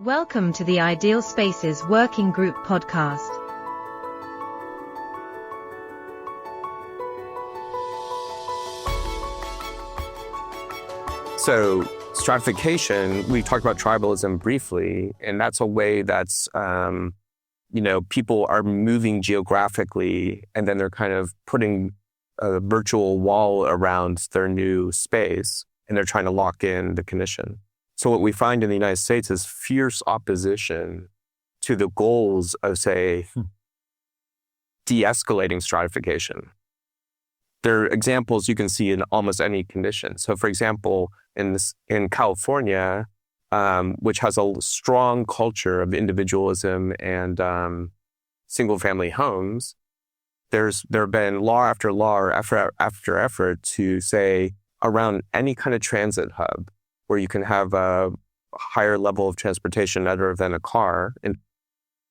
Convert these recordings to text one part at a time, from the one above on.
Welcome to the Ideal Spaces Working Group podcast. So stratification, we talked about tribalism briefly, and that's a way that's, people are moving geographically and then they're kind of putting a virtual wall around their new space and they're trying to lock in the condition. So what we find in the United States is fierce opposition to the goals of, say, de-escalating stratification. There are examples you can see in almost any condition. So, for example, in California, which has a strong culture of individualism and single-family homes, there have been law after law or effort after effort to say around any kind of transit hub where you can have a higher level of transportation other than a car, and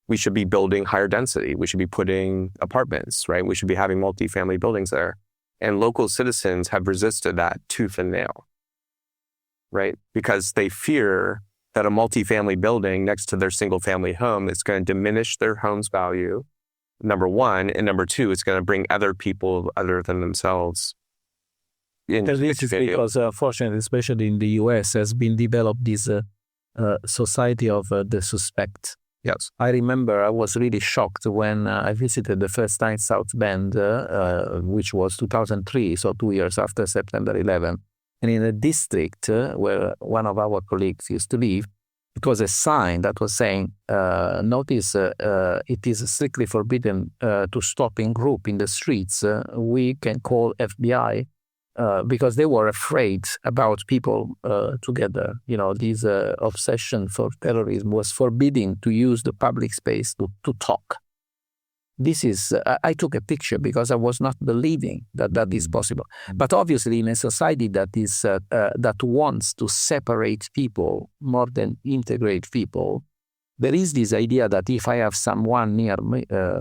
we should be building higher density. We should be putting apartments, right? We should be having multifamily buildings there. And local citizens have resisted that tooth and nail, right? Because they fear that a multifamily building next to their single family home is going to diminish their home's value, number one. And number two, it's going to bring other people other than themselves into this is because, fortunately, especially in the US, has been developed this society of the suspect. Yes. I remember I was really shocked when I visited the first time South Bend, which was 2003, so 2 years after September 11. And in a district where one of our colleagues used to live, it was a sign that was saying, notice it is strictly forbidden to stop in group in the streets. We can call FBI because they were afraid about people together. You know, this obsession for terrorism was forbidding to use the public space to talk. This is, I took a picture because I was not believing that is possible. But obviously in a society that is that wants to separate people more than integrate people, there is this idea that if I have someone near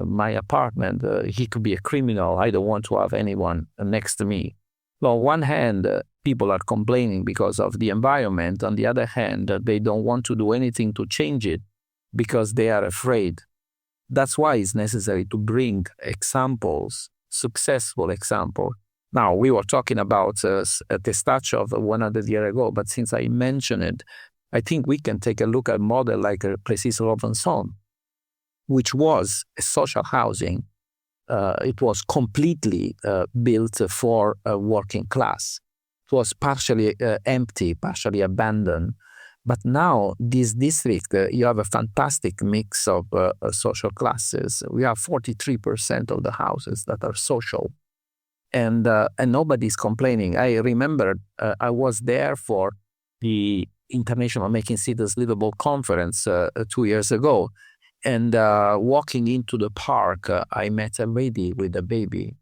my apartment, he could be a criminal. I don't want to have anyone next to me. On one hand, people are complaining because of the environment. On the other hand, they don't want to do anything to change it because they are afraid. That's why it's necessary to bring examples, successful examples. Now, we were talking about Testaccio of 100 years ago, but since I mentioned it, I think we can take a look at a model like Plessis Robinson, which was a social housing. It was completely built for a working class. It was partially empty, partially abandoned. But now, this district, you have a fantastic mix of social classes. We have 43% of the houses that are social. And nobody's complaining. I remember I was there for the International Making Cities Livable Conference 2 years ago. And walking into the park, I met a lady with a baby.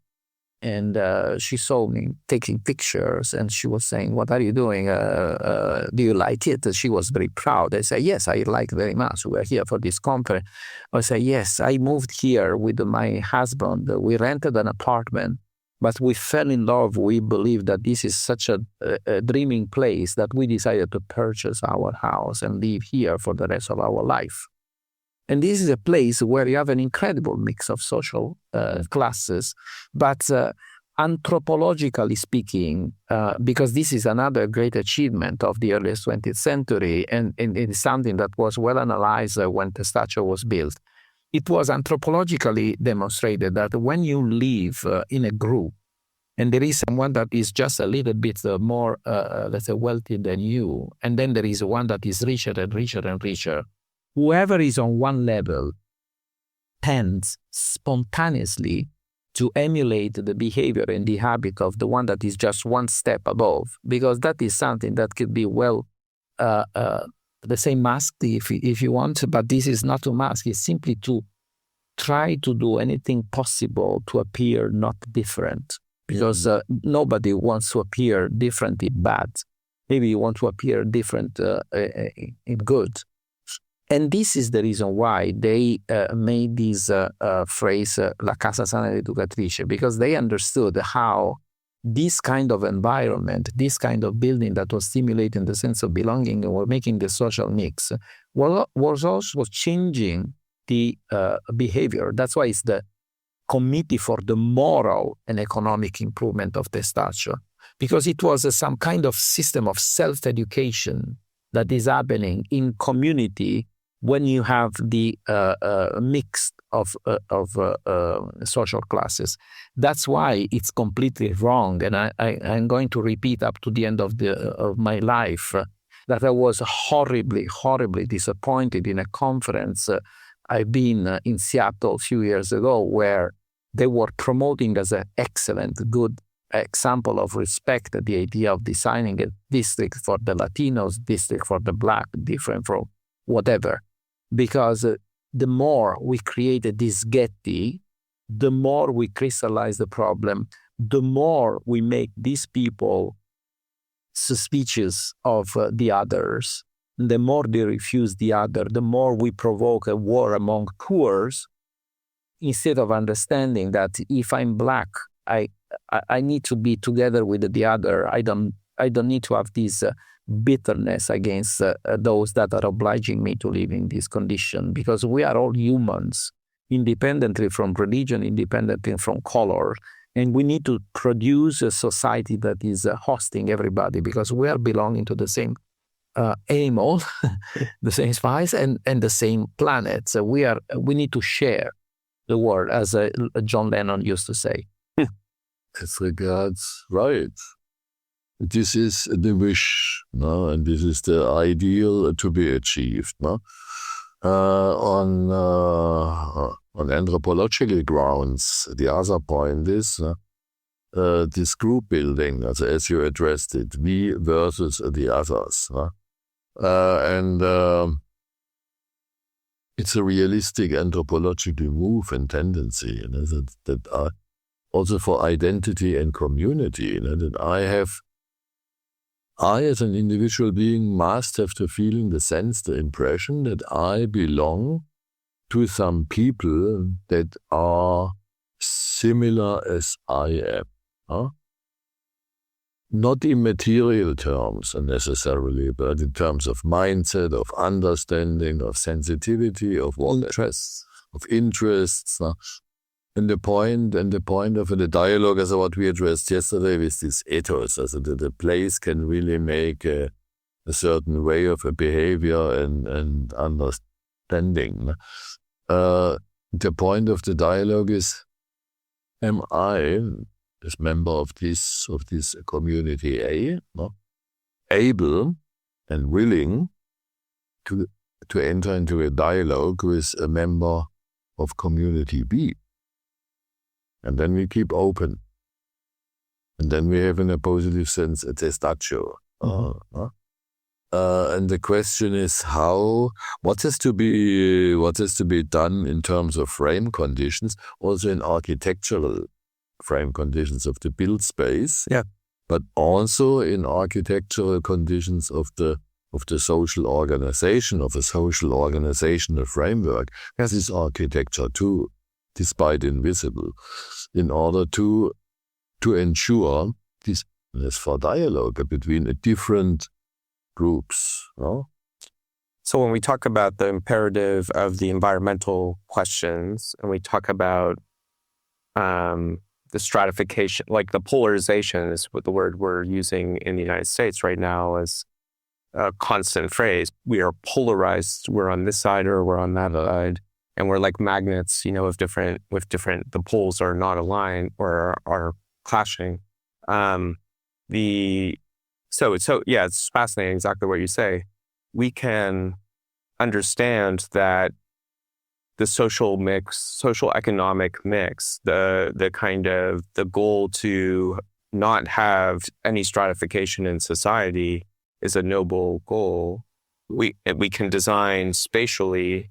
And she saw me taking pictures and she was saying, "What are you doing? Do you like it?" She was very proud. I said, "Yes, I like very much. We're here for this conference." I said, "Yes, I moved here with my husband. We rented an apartment, but we fell in love. We believe that this is such a dreaming place that we decided to purchase our house and live here for the rest of our life." And this is a place where you have an incredible mix of social classes, but anthropologically speaking, because this is another great achievement of the earliest 20th century, and it is something that was well analyzed when Testaccio was built, it was anthropologically demonstrated that when you live in a group, and there is someone that is just a little bit more, let's say, wealthy than you, and then there is one that is richer and richer and richer, whoever is on one level tends spontaneously to emulate the behavior and the habit of the one that is just one step above, because that is something that could be the same masked if you want, but this is not to mask, it's simply to try to do anything possible to appear not different, because nobody wants to appear different in bad. Maybe you want to appear different in good. And this is the reason why they made this phrase, la casa sana educatrice, because they understood how this kind of environment, this kind of building that was stimulating the sense of belonging and were making the social mix, was also changing the behavior. That's why it's the Committee for the Moral and Economic Improvement of Testaccio, because it was some kind of system of self-education that is happening in community when you have the mix of social classes. That's why it's completely wrong, and I'm going to repeat up to the end of my life that I was horribly disappointed in a conference I've been in Seattle a few years ago, where they were promoting as an excellent, good example of respect the idea of designing a district for the Latinos, district for the Black, different from whatever. Because the more we created this ghetto, the more we crystallize the problem, the more we make these people suspicious of the others, the more they refuse the other, the more we provoke a war among poors, instead of understanding that if I'm Black, I need to be together with the other. I don't need to have this bitterness against those that are obliging me to live in this condition, because we are all humans, independently from religion, independently from color, and we need to produce a society that is hosting everybody, because we are belonging to the same animal, the same spice, and the same planet. So we need to share the world, as John Lennon used to say. As regards right, this is the wish, no? And this is the ideal to be achieved. No? On anthropological grounds, the other point is this group building, as you addressed it, we versus the others. No? And it's a realistic anthropological move and tendency, you know, that also for identity and community, you know, that I as an individual being must have the feeling, the sense, the impression that I belong to some people that are similar as I am. Huh? Not in material terms necessarily, but in terms of mindset, of understanding, of sensitivity, of interests. Huh? And the point of the dialogue, as what we addressed yesterday, with this ethos, as the place can really make a certain way of a behavior and understanding. The point of the dialogue is, am I, as member of this community A, no, able and willing to enter into a dialogue with a member of community B? And then we keep open. And then we have, in a positive sense, a testaccio. And the question is what has to be done in terms of frame conditions, also in architectural frame conditions of the built space, but also in architectural conditions of the social organization, of a social organizational framework. This is architecture too, despite invisible, in order to ensure this for dialogue between different groups. No? So when we talk about the imperative of the environmental questions, and we talk about the stratification, like the polarization is what the word we're using in the United States right now as a constant phrase. We are polarized. We're on this side or we're on that side. And we're like magnets, you know, the poles are not aligned or are clashing. It's fascinating exactly what you say. We can understand that the social economic mix, the kind of the goal to not have any stratification in society is a noble goal. We can design spatially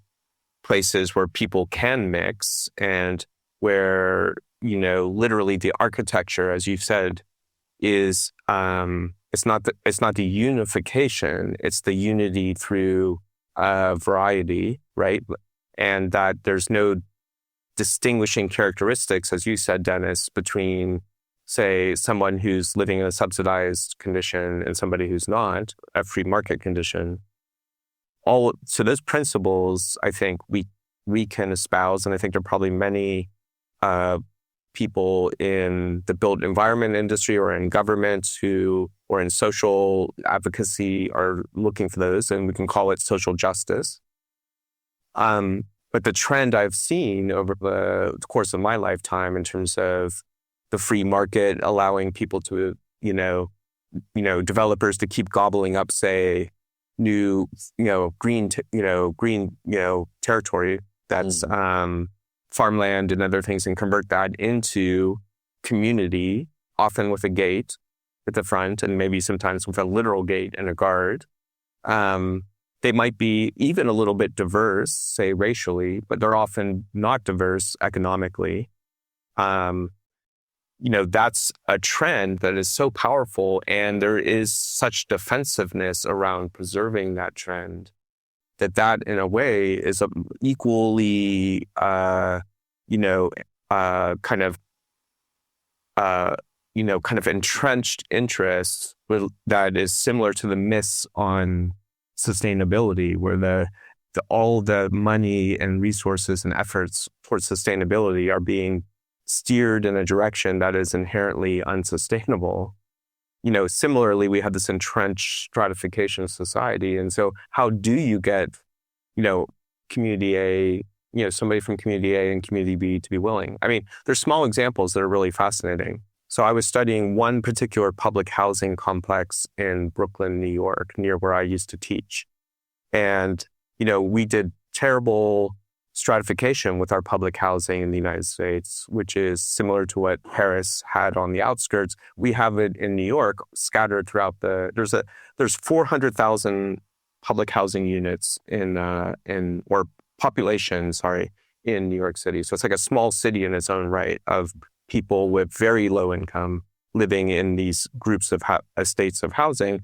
places where people can mix, and where, you know, literally the architecture, as you've said, is it's not the unification, it's the unity through variety, right? And that there's no distinguishing characteristics, as you said, Dennis, between say, someone who's living in a subsidized condition and somebody who's not, a free market condition. So those principles, I think we can espouse, and I think there are probably many people in the built environment industry or in government or in social advocacy are looking for those, and we can call it social justice. But the trend I've seen over the course of my lifetime in terms of the free market allowing people to, developers to keep gobbling up, say, new, green territory that's farmland and other things, and convert that into community, often with a gate at the front, and maybe sometimes with a literal gate and a guard. They might be even a little bit diverse, say racially, but they're often not diverse economically. That's a trend that is so powerful, and there is such defensiveness around preserving that trend that in a way is an equally, kind of entrenched interest that is similar to the myths on sustainability, where all the money and resources and efforts towards sustainability are being steered in a direction that is inherently unsustainable. Similarly, we have this entrenched stratification of society. And so how do you get, community A, somebody from community A and community B to be willing? I mean, there's small examples that are really fascinating. So I was studying one particular public housing complex in Brooklyn, New York, near where I used to teach. And, we did terrible stratification with our public housing in the United States, which is similar to what Paris had on the outskirts. We have it in New York scattered throughout there's 400,000 public housing units or population, in New York City. So it's like a small city in its own right of people with very low income living in these groups of estates of housing,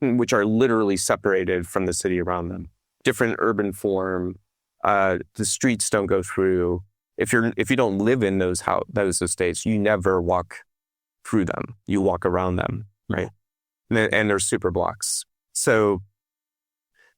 which are literally separated from the city around them. Different urban form. The streets don't go through. If you don't live in those estates, you never walk through them. You walk around them, right? And they're super blocks. So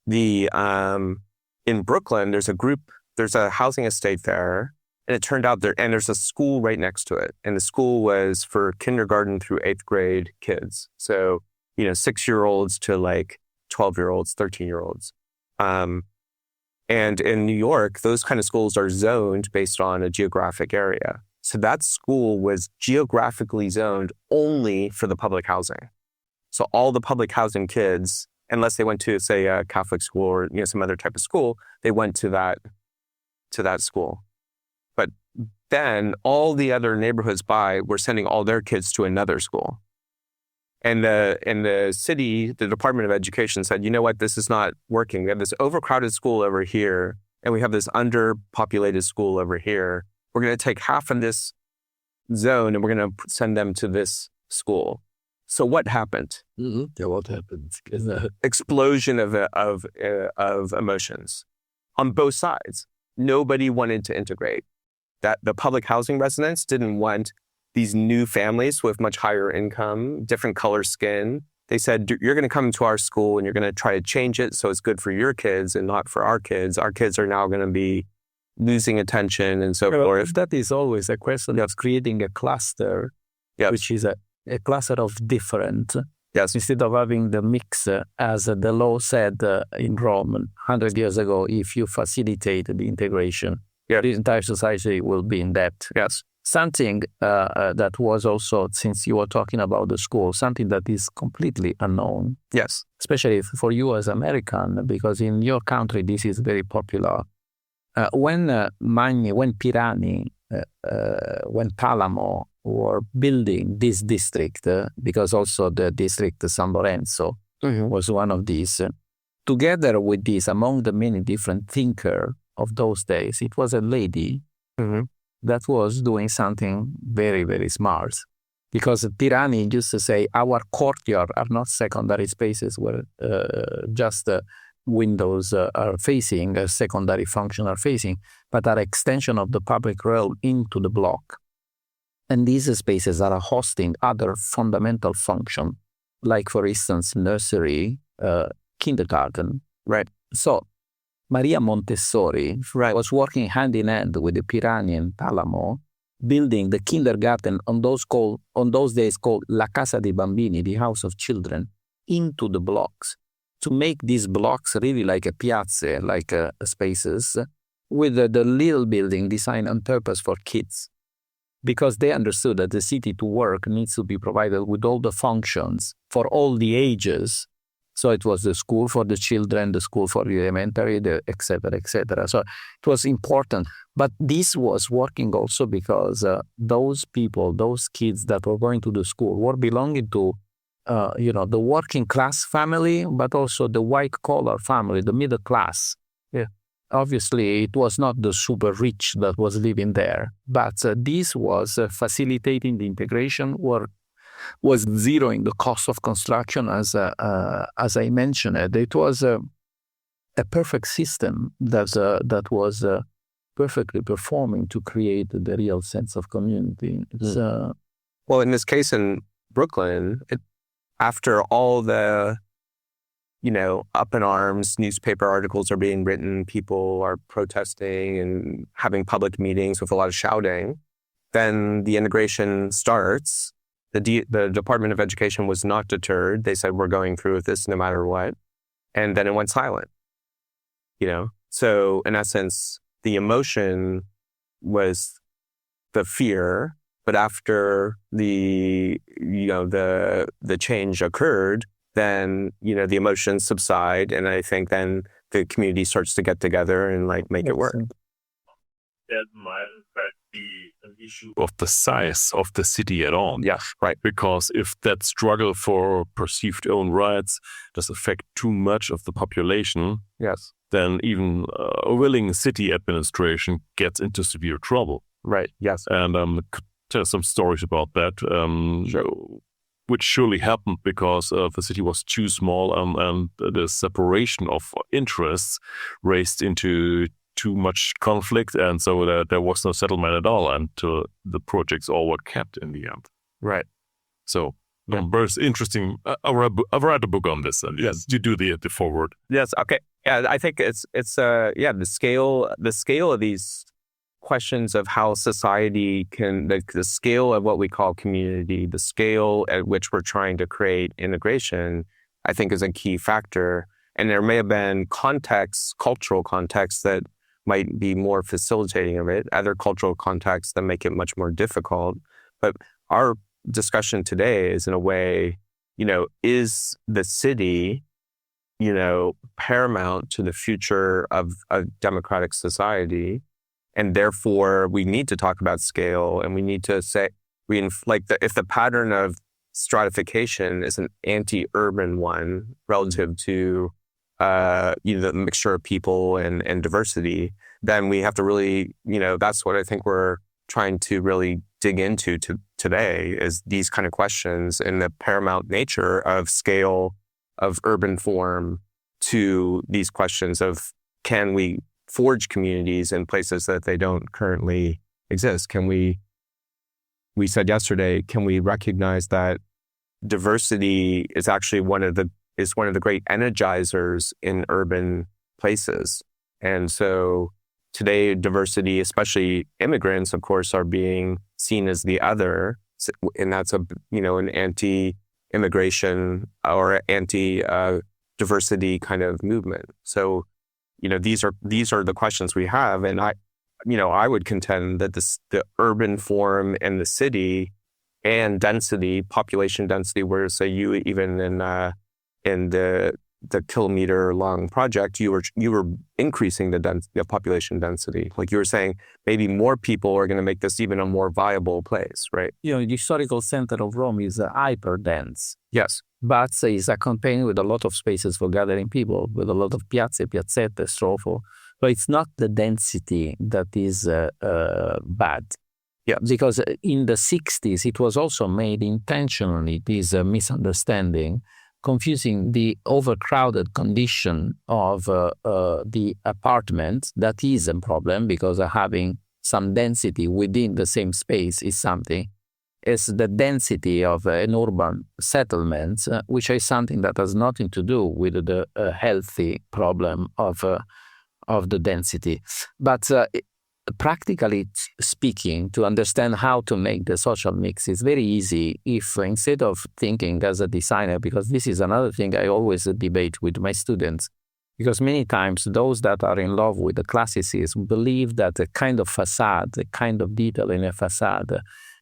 in Brooklyn, there's a housing estate there, and it turned out and there's a school right next to it, and the school was for kindergarten through 8th grade kids. So 6-year-olds to like 12-year-olds, 13-year-olds. And in New York, those kind of schools are zoned based on a geographic area. So that school was geographically zoned only for the public housing. So all the public housing kids, unless they went to, say, a Catholic school or some other type of school, they went to that school. But then all the other neighborhoods were sending all their kids to another school. And the city, the Department of Education said, you know what, this is not working. We have this overcrowded school over here, and we have this underpopulated school over here. We're going to take half of this zone, and we're going to send them to this school. So what happened? Mm-hmm. Yeah, what happened? Explosion of emotions on both sides. Nobody wanted to integrate. That the public housing residents didn't want these new families with much higher income, different color skin. They said, you're going to come to our school and you're going to try to change it so it's good for your kids and not for our kids. Our kids are now going to be losing attention and so forth. That is always a question of creating a cluster, which is a cluster of different. Yes. Instead of having the mix, as the law said in Rome 100 years ago, if you facilitate the integration, the entire society will be in debt. Yes. Something that was also, since you were talking about the school, something that is completely unknown. Yes. Especially for you as American, because in your country, this is very popular. When Pirani, when Palamo were building this district, because also the district San Lorenzo was one of these, together with this, among the many different thinkers of those days, it was a lady that was doing something very, very smart. Because Pirani used to say, our courtyard are not secondary spaces where just windows are facing, a secondary function are facing, but are extension of the public realm into the block. And these spaces are hosting other fundamental functions, like, for instance, nursery, kindergarten, right? So Maria Montessori was working hand in hand with the Pirani and Talamo, building the kindergarten on those days called La Casa dei Bambini, the house of children, into the blocks, to make these blocks really like a piazza, like spaces, with the little building designed on purpose for kids, because they understood that the city to work needs to be provided with all the functions for all the ages. So it was the school for the children, the school for the elementary, et cetera, et cetera. So it was important. But this was working also because those people, those kids that were going to the school were belonging to, the working class family, but also the white collar family, the middle class. Yeah. Obviously, it was not the super rich that was living there, but this was facilitating the integration, was zeroing the cost of construction, as I mentioned. It was a perfect system that was perfectly performing to create the real sense of community. Well, in this case in Brooklyn, after all the up in arms, newspaper articles are being written, people are protesting and having public meetings with a lot of shouting, then the integration starts. The Department of Education was not deterred. They said, we're going through with this no matter what. And then it went silent. So in essence, the emotion was the fear, but after the change occurred, then, the emotions subside. And I think then the community starts to get together and make it work. That might be an issue of the size of the city at all. Yeah, right. Because if that struggle for perceived own rights does affect too much of the population, yes, then even a willing city administration gets into severe trouble. Right, yes. And I could tell some stories about that, Sure. which surely happened because the city was too small and the separation of interests raised into too much conflict, and so there was no settlement at all until the projects all were kept in the end. Right. So very interesting. I'll write a book on this, and yes, you do the forward. Yes. Okay. Yeah, I think it's the scale of these questions of how society can, the scale of what we call community, the scale at which we're trying to create integration, I think is a key factor. And there may have been cultural contexts that might be more facilitating of it, other cultural contexts that make it much more difficult. But our discussion today is in a way, is the city, paramount to the future of a democratic society? And therefore, we need to talk about scale, and we need to say, if the pattern of stratification is an anti-urban one relative to the mixture of people and diversity, then we have to really, that's what I think we're trying to really dig into today, is these kind of questions and the paramount nature of scale, of urban form, to these questions of, can we forge communities in places that they don't currently exist? Can we said yesterday, can we recognize that diversity is actually one of the great energizers in urban places? And so today, diversity, especially immigrants, of course, are being seen as the other, and that's an anti-immigration or anti-diversity kind of movement. So, these are the questions we have, and I would contend that the urban form and the city and density, population density, where say you even in the kilometer-long project, you were increasing the population density. Like you were saying, maybe more people are going to make this even a more viable place, right? The historical center of Rome is hyper-dense. Yes. But it's accompanied with a lot of spaces for gathering people, with a lot of piazze, piazzette, strofo. So it's not the density that is bad. Yeah. Because in the 60s, it was also made intentionally, this misunderstanding, confusing the overcrowded condition of the apartment. That is a problem, because having some density within the same space is something. as the density of an urban settlement, which is something that has nothing to do with the healthy problem of the density. But practically speaking, to understand how to make the social mix is very easy if instead of thinking as a designer, because this is another thing I always debate with my students, because many times those that are in love with the classicism believe that a kind of facade, a kind of detail in a facade,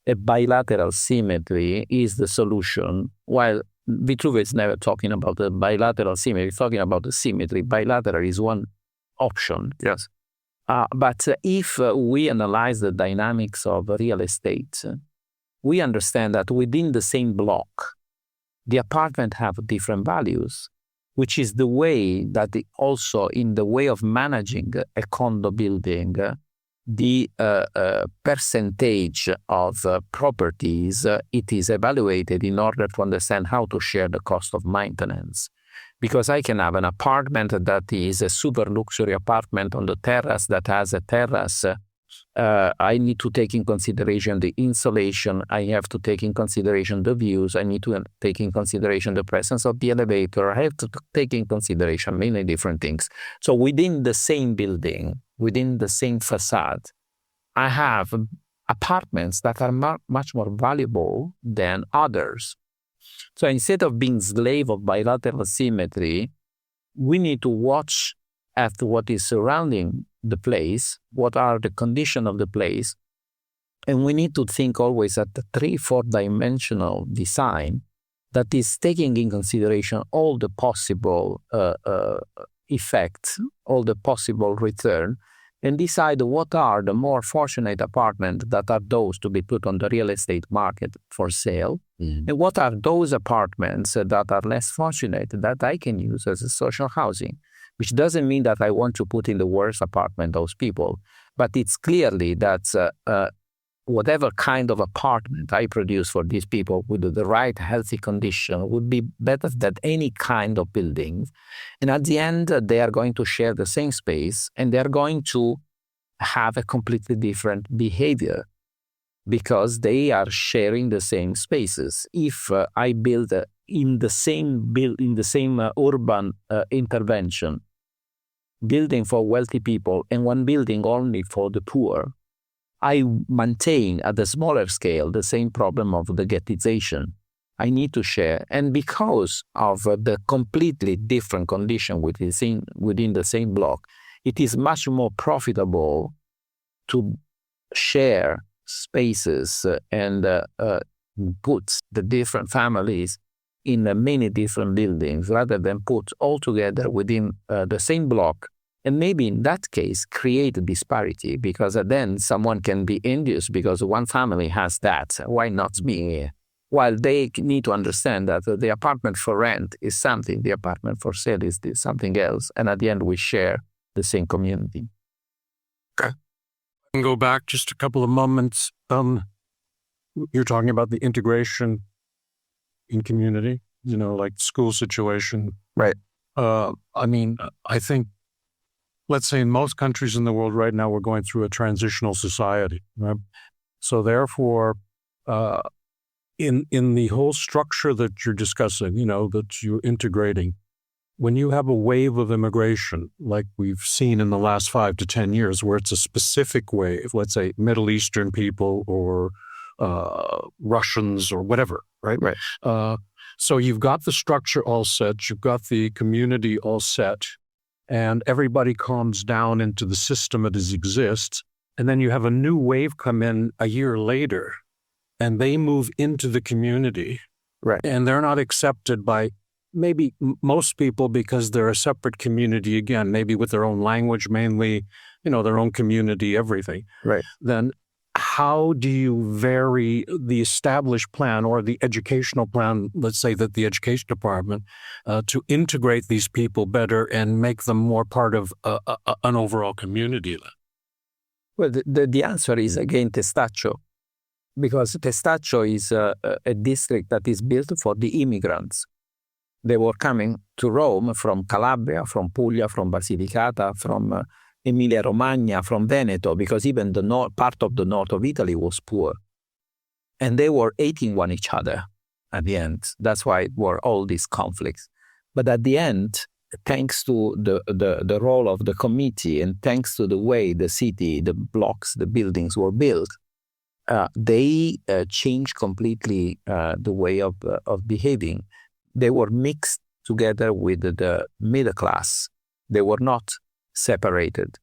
a bilateral symmetry is the solution, while Vitruve is never talking about the bilateral symmetry, he's talking about the symmetry. Bilateral is one option. Yes. But if we analyze the dynamics of real estate, we understand that within the same block, the apartments have different values, which is the way that also in the way of managing a condo building, the percentage of properties, it is evaluated in order to understand how to share the cost of maintenance. Because I can have an apartment that is a super luxury apartment on the terrace that has a terrace. I need to take in consideration the insulation. I have to take in consideration the views. I need to take in consideration the presence of the elevator. I have to take in consideration many different things. So within the same building, within the same facade, I have apartments that are much more valuable than others. So instead of being slave of bilateral symmetry, we need to watch at what is surrounding the place, what are the conditions of the place, and we need to think always at the 3-4 dimensional design that is taking in consideration all the possible effects, all the possible return, and decide what are the more fortunate apartments that are those to be put on the real estate market for sale, and what are those apartments that are less fortunate that I can use as a social housing, which doesn't mean that I want to put in the worst apartment those people, but it's clearly that whatever kind of apartment I produce for these people with the right healthy condition would be better than any kind of building. And at the end, they are going to share the same space and they're going to have a completely different behavior because they are sharing the same spaces. If I build in the same urban intervention, building for wealthy people and one building only for the poor, I maintain at a smaller scale the same problem of the ghettization. I need to share. And because of the completely different condition within the same block, it is much more profitable to share spaces and put the different families in many different buildings rather than put all together within the same block. And maybe in that case, create a disparity because then someone can be envious because one family has that. Why not me? While they need to understand that the apartment for rent is something, the apartment for sale is something else. And at the end, we share the same community. Okay. I can go back just a couple of moments. You're talking about the integration in community, like school situation. Right. I think, let's say in most countries in the world right now, we're going through a transitional society, right? So therefore, in the whole structure that you're discussing, that you're integrating, when you have a wave of immigration, like we've seen in the last 5 to 10 years, where it's a specific wave, let's say Middle Eastern people or Russians or whatever, right? Right. So you've got the structure all set, you've got the community all set, and everybody calms down into the system that exists. And then you have a new wave come in a year later, and they move into the community. Right. And they're not accepted by maybe most people because they're a separate community again, maybe with their own language mainly, their own community, everything. Right. Then how do you vary the established plan or the educational plan, let's say that the education department, to integrate these people better and make them more part of an overall community? Well, the answer is again Testaccio, because Testaccio is a district that is built for the immigrants. They were coming to Rome from Calabria, from Puglia, from Basilicata, from Emilia-Romagna, from Veneto, because even the part of the north of Italy was poor. and they were hating one each other at the end. That's why it were all these conflicts. But at the end, thanks to the role of the committee and thanks to the way the city, the blocks, the buildings were built, they changed completely the way of behaving. They were mixed together with the middle class. They were not separated.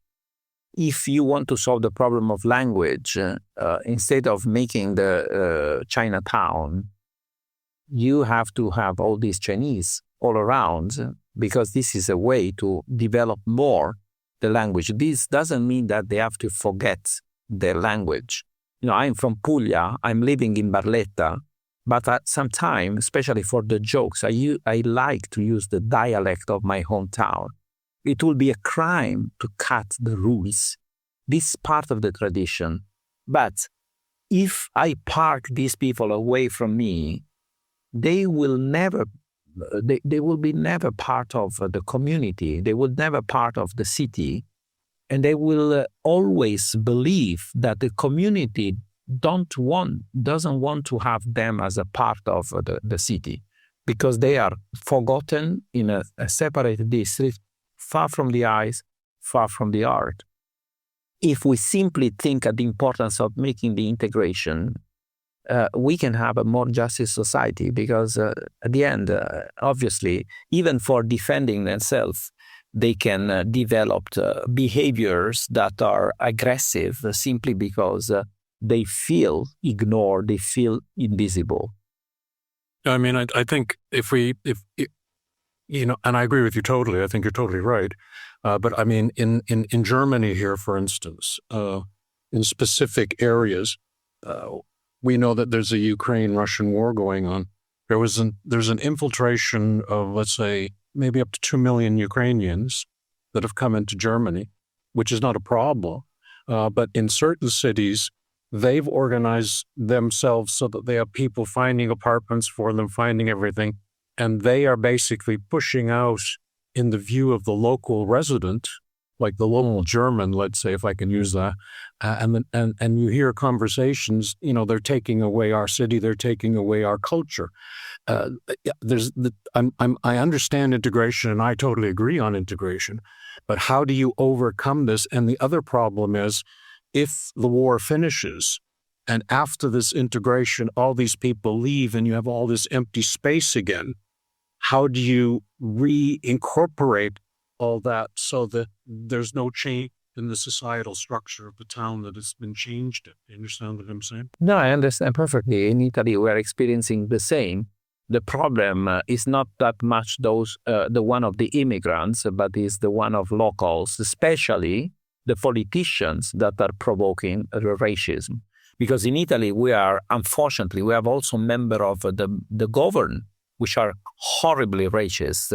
If you want to solve the problem of language, instead of making the Chinatown, you have to have all these Chinese all around, because this is a way to develop more the language. This doesn't mean that they have to forget their language. I'm from Puglia, I'm living in Barletta, but at some time, especially for the jokes, I like to use the dialect of my hometown. It will be a crime to cut the rules. This is part of the tradition. But if I park these people away from me, they will be never part of the community. They will never part of the city. And they will always believe that the community doesn't want to have them as a part of the city, because they are forgotten in a separate district, far from the eyes, far from the heart. If we simply think of the importance of making the integration, we can have a more justice society, because at the end, obviously, even for defending themselves, they can develop behaviors that are aggressive simply because they feel ignored, they feel invisible. I mean, I think if and I agree with you totally. I think you're totally right. But I mean, in Germany here, for instance, in specific areas, we know that there's a Ukraine-Russian war going on. There's an infiltration of, let's say, maybe up to 2 million Ukrainians that have come into Germany, which is not a problem. But in certain cities, they've organized themselves so that they have people finding apartments for them, finding everything. And they are basically pushing out in the view of the local resident, like the local German, let's say, if I can use that. And you hear conversations, they're taking away our city, they're taking away our culture. I understand integration, and I totally agree on integration, but how do you overcome this? And the other problem is, if the war finishes and after this integration, all these people leave and you have all this empty space again, how do you reincorporate all that so that there's no change in the societal structure of the town that has been changed? You understand what I'm saying? No, I understand perfectly. In Italy, we're experiencing the same. The problem is not that much the one of the immigrants, but is the one of locals, especially the politicians that are provoking racism. Because in Italy, we have also members of the government, which are horribly racist.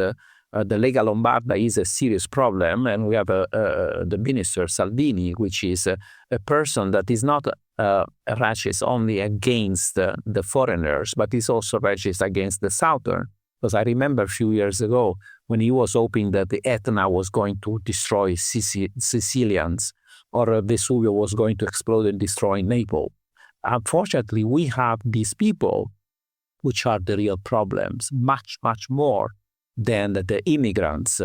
The Lega Lombarda is a serious problem, and we have the minister Salvini, which is a person that is not racist only against the foreigners, but is also racist against the Southern. Because I remember a few years ago when he was hoping that the Etna was going to destroy Sicilians, or Vesuvio was going to explode and destroy Naples. Unfortunately, we have these people which are the real problems, much, much more than the immigrants.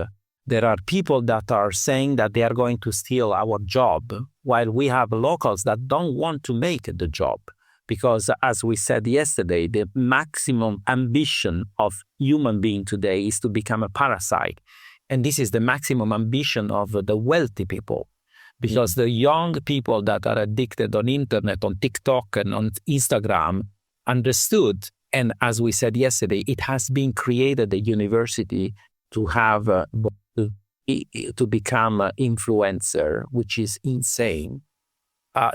There are people that are saying that they are going to steal our job, while we have locals that don't want to make the job. Because as we said yesterday, the maximum ambition of human being today is to become a parasite. And this is the maximum ambition of the wealthy people. Because the young people that are addicted on internet, on TikTok and on Instagram understood. And as we said yesterday, it has been created a university to have to become an influencer, which is insane.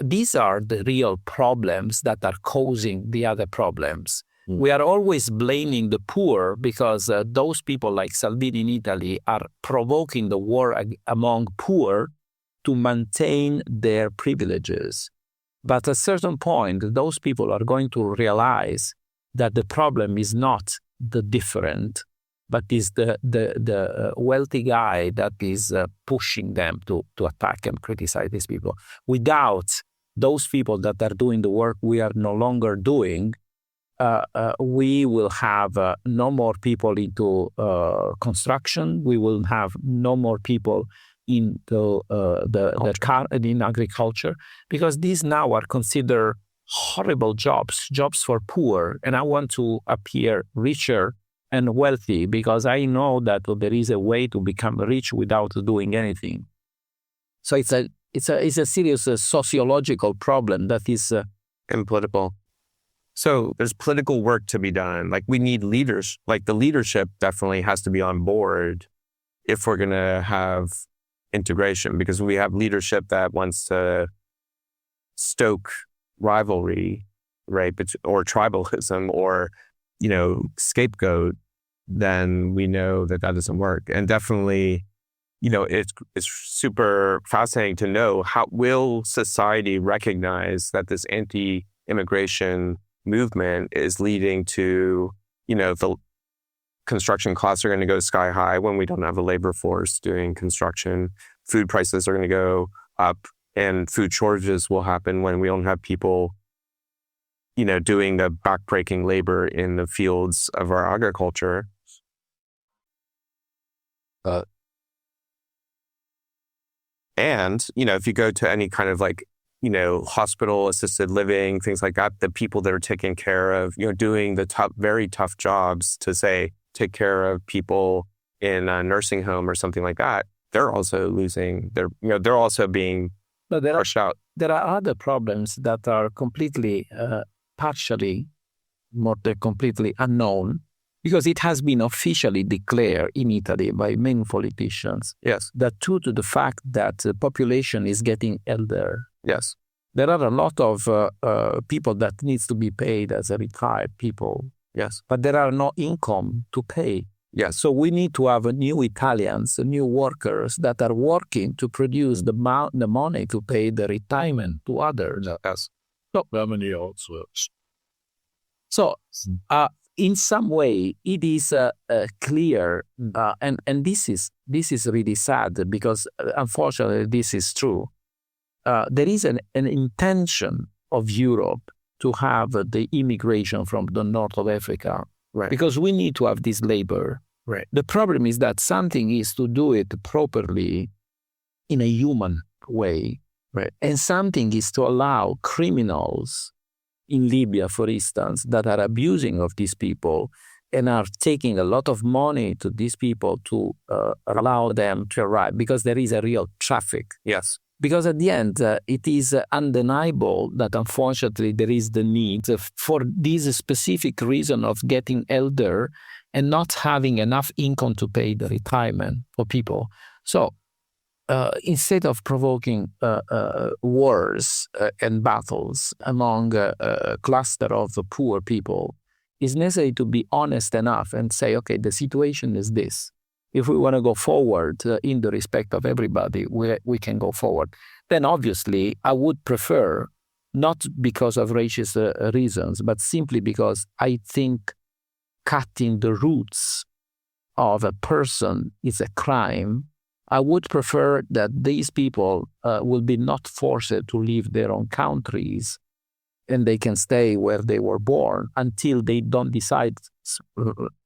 These are the real problems that are causing the other problems. We are always blaming the poor because those people like Salvini in Italy are provoking the war among poor to maintain their privileges. But at a certain point, those people are going to realize that the problem is not the different, but is the wealthy guy that is pushing them to attack and criticize these people without those people that are doing the work we are no longer doing, we will have no more people into construction. We will have no more people into in agriculture, because these now are considered horrible jobs for poor. And I want to appear richer and wealthy because I know that there is a way to become rich without doing anything. So it's a serious sociological problem that is and political. So there's political work to be done. Like we need leaders. Like the leadership definitely has to be on board if we're going to have integration, because we have leadership that wants to stoke rivalry, right, or tribalism, or scapegoat, then we know that doesn't work. And definitely, it's super fascinating to know how will society recognize that this anti-immigration movement is leading to, the construction costs are going to go sky high when we don't have a labor force doing construction. Food prices are going to go up, and food shortages will happen when we don't have people, doing the backbreaking labor in the fields of our agriculture. And, if you go to any kind of hospital assisted living, things like that, the people that are taking care of, doing the very tough jobs to take care of people in a nursing home or something like that, they're also losing they're also being pushed out. There are other problems that are completely, partially, more than completely unknown, because it has been officially declared in Italy by many politicians. Yes. That due to the fact that the population is getting elder. Yes. There are a lot of people that needs to be paid as a retired people. Yes. But there are no income to pay. Yes. So we need to have new Italians, new workers that are working to produce the money to pay the retirement to others. Yes. So in some way, it is clear, and this is really sad, because unfortunately this is true. There is an intention of Europe to have the immigration from the north of Africa, right? Because we need to have this labor. Right. The problem is that something is to do it properly in a human way, right? And something is to allow criminals in Libya, for instance, that are abusing of these people and are taking a lot of money to these people to allow them to arrive, because there is a real traffic. Yes. Because at the end, it is undeniable that unfortunately there is the need for this specific reason of getting elder and not having enough income to pay the retirement for people. So instead of provoking wars and battles among a cluster of the poor people, it's necessary to be honest enough and say, okay, the situation is this. If we want to go forward in the respect of everybody, we can go forward. Then obviously, I would prefer, not because of racist reasons, but simply because I think cutting the roots of a person is a crime. I would prefer that these people will be not forced to leave their own countries, and they can stay where they were born until they don't decide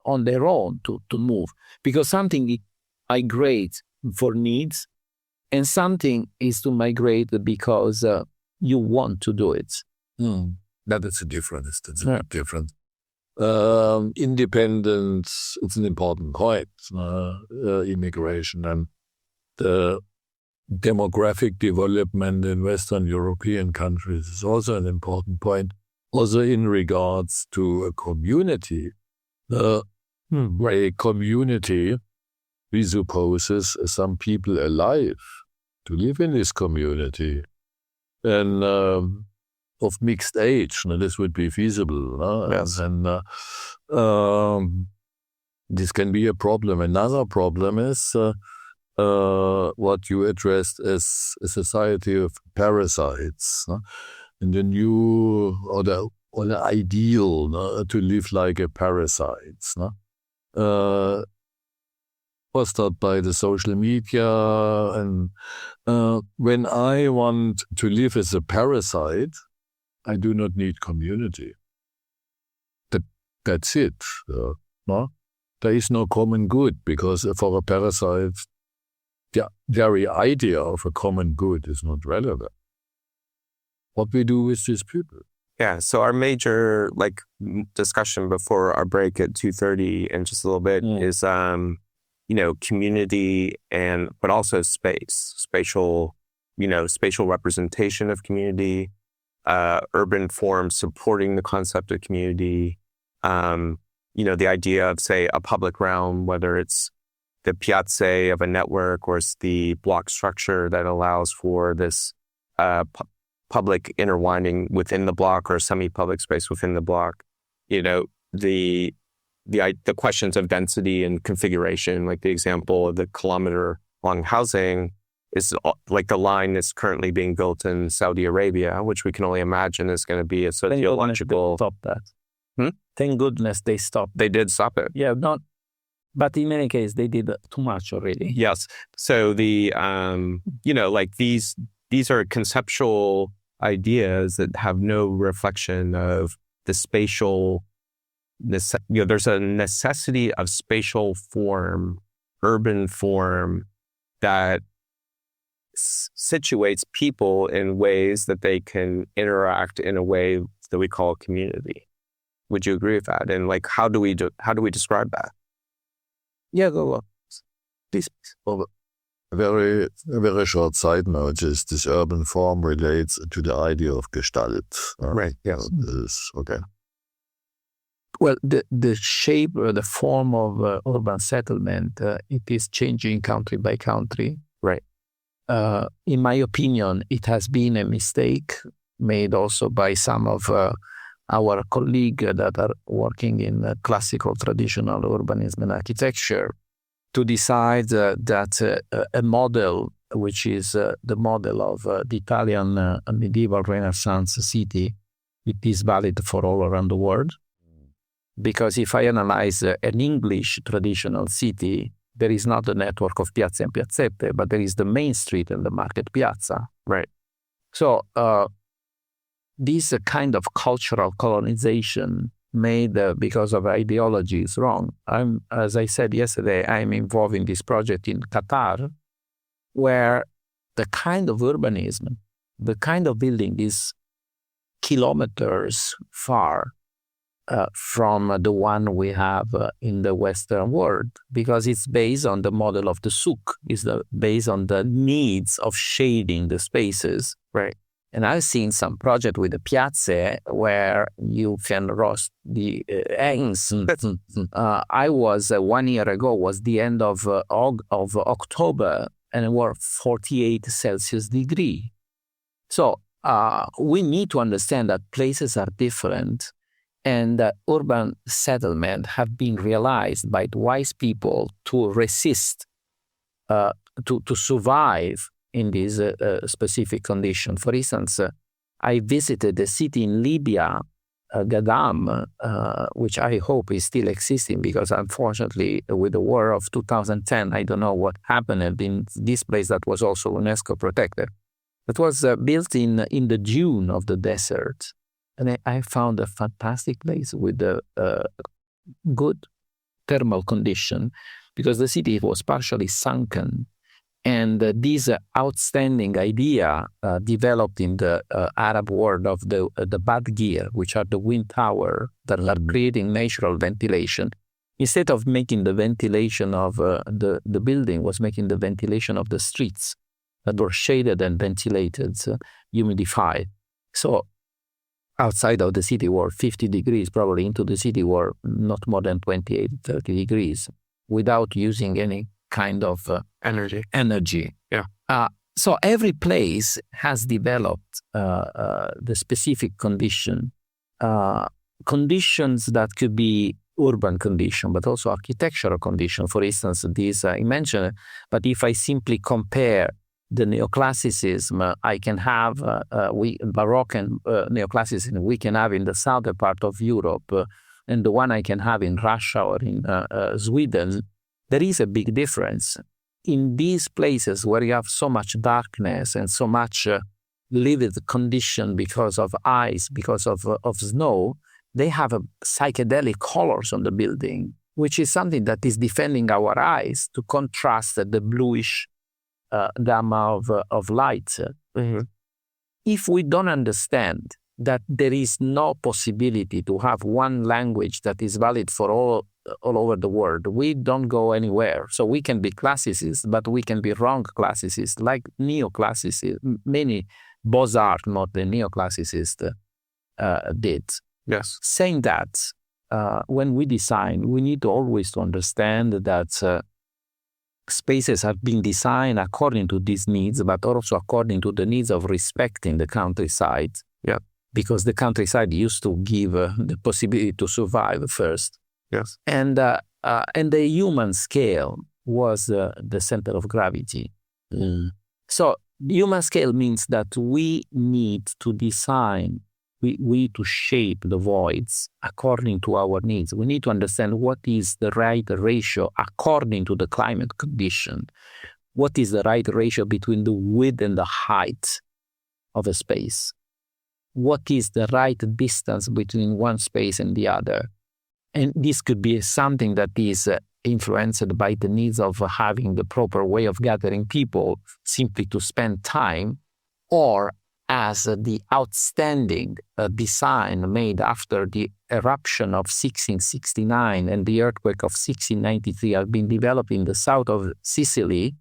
on their own to move. Because something migrates for needs, and something is to migrate because you want to do it. That is a difference. That's a bit different. Independence, it's an important point, immigration, and the demographic development in Western European countries is also an important point, also in regards to a community. A community presupposes some people alive to live in this community, and of mixed age. Now, this would be feasible. Yes. And this can be a problem. Another problem is what you addressed as a society of parasites, and the new or the ideal to live like a parasite. fostered by the social media. And when I want to live as a parasite, I do not need community. That's it. No? There is no common good, because for a parasite, the very idea of a common good is not relevant. What we do with these people. Yeah, so our major discussion before our break at 2:30 in just a little bit is community but also spatial representation of community, urban forms supporting the concept of community, the idea of, say, a public realm, whether it's the piazze of a network or it's the block structure that allows for this public intertwining within the block or semi-public space within the block. The questions of density and configuration, like the example of the kilometer-long housing, is like the line that's currently being built in Saudi Arabia, which we can only imagine is going to be a sociological. Stop that. Thank goodness they stopped. They did stop it. Yeah, but in any case, they did too much already. Yes. So the these are conceptual ideas that have no reflection of the spatial. There's a necessity of spatial form, urban form, that situates people in ways that they can interact in a way that we call community. Would you agree with that? And how do we describe that? Yeah, go on. Please. Well, a very short side note is this urban form relates to the idea of Gestalt. Right. Yes. Okay. Well, the shape or the form of urban settlement, it is changing country by country. Right. In my opinion, it has been a mistake made also by some of our colleagues that are working in classical traditional urbanism and architecture to decide that a model, which is the model of the Italian medieval Renaissance city, it is valid for all around the world. Because if I analyze an English traditional city, there is not a network of piazze and piazzette, but there is the main street and the market piazza. Right. So this kind of cultural colonization made because of ideology is wrong. As I said yesterday, I'm involved in this project in Qatar, where the kind of urbanism, the kind of building is kilometers far from the one we have in the Western world, because it's based on the model of the souk, is based on the needs of shading the spaces. Right. And I've seen some project with the piazze where you can roast the eggs. I was 1 year ago, was the end of October, and it was 48 Celsius degree. So we need to understand that places are different, and that urban settlement have been realized by the wise people to resist, to survive in this specific condition. For instance, I visited a city in Libya, Gehmann, which I hope is still existing, because unfortunately with the war of 2010, I don't know what happened in this place that was also UNESCO protected. It was built in the dune of the desert. And I found a fantastic place with a good thermal condition, because the city was partially sunken. And this outstanding idea developed in the Arab world of the Badgir, which are the wind tower that are creating natural ventilation. Instead of making the ventilation of the building, was making the ventilation of the streets that were shaded and ventilated, humidified. So outside of the city were 50 degrees, probably into the city were not more than 28, 30 degrees, without using any kind of energy. Yeah. So every place has developed the specific conditions that could be urban condition, but also architectural condition. For instance, these I mentioned, but if I simply compare the neoclassicism I can have, Baroque and neoclassicism we can have in the southern part of Europe, and the one I can have in Russia or in Sweden, there is a big difference. In these places where you have so much darkness and so much livid condition because of ice, because of snow, they have psychedelic colors on the building, which is something that is defending our eyes to contrast the bluish gamma of light. Mm-hmm. If we don't understand that there is no possibility to have one language that is valid for all over the world, we don't go anywhere. So we can be classicists, but we can be wrong classicists, like neoclassicists. Many Beaux-Arts, not the neoclassicists, did. Yes. Saying that, when we design, we need to always to understand that spaces have been designed according to these needs, but also according to the needs of respecting the countryside. Yeah. Because the countryside used to give the possibility to survive first. Yes. And the human scale was the center of gravity. So human scale means that we need to design, we need to shape the voids according to our needs. We need to understand what is the right ratio according to the climate condition. What is the right ratio between the width and the height of a space? What is the right distance between one space and the other? And this could be something that is influenced by the needs of having the proper way of gathering people simply to spend time, or as the outstanding design made after the eruption of 1669 and the earthquake of 1693 have been developed in the south of Sicily,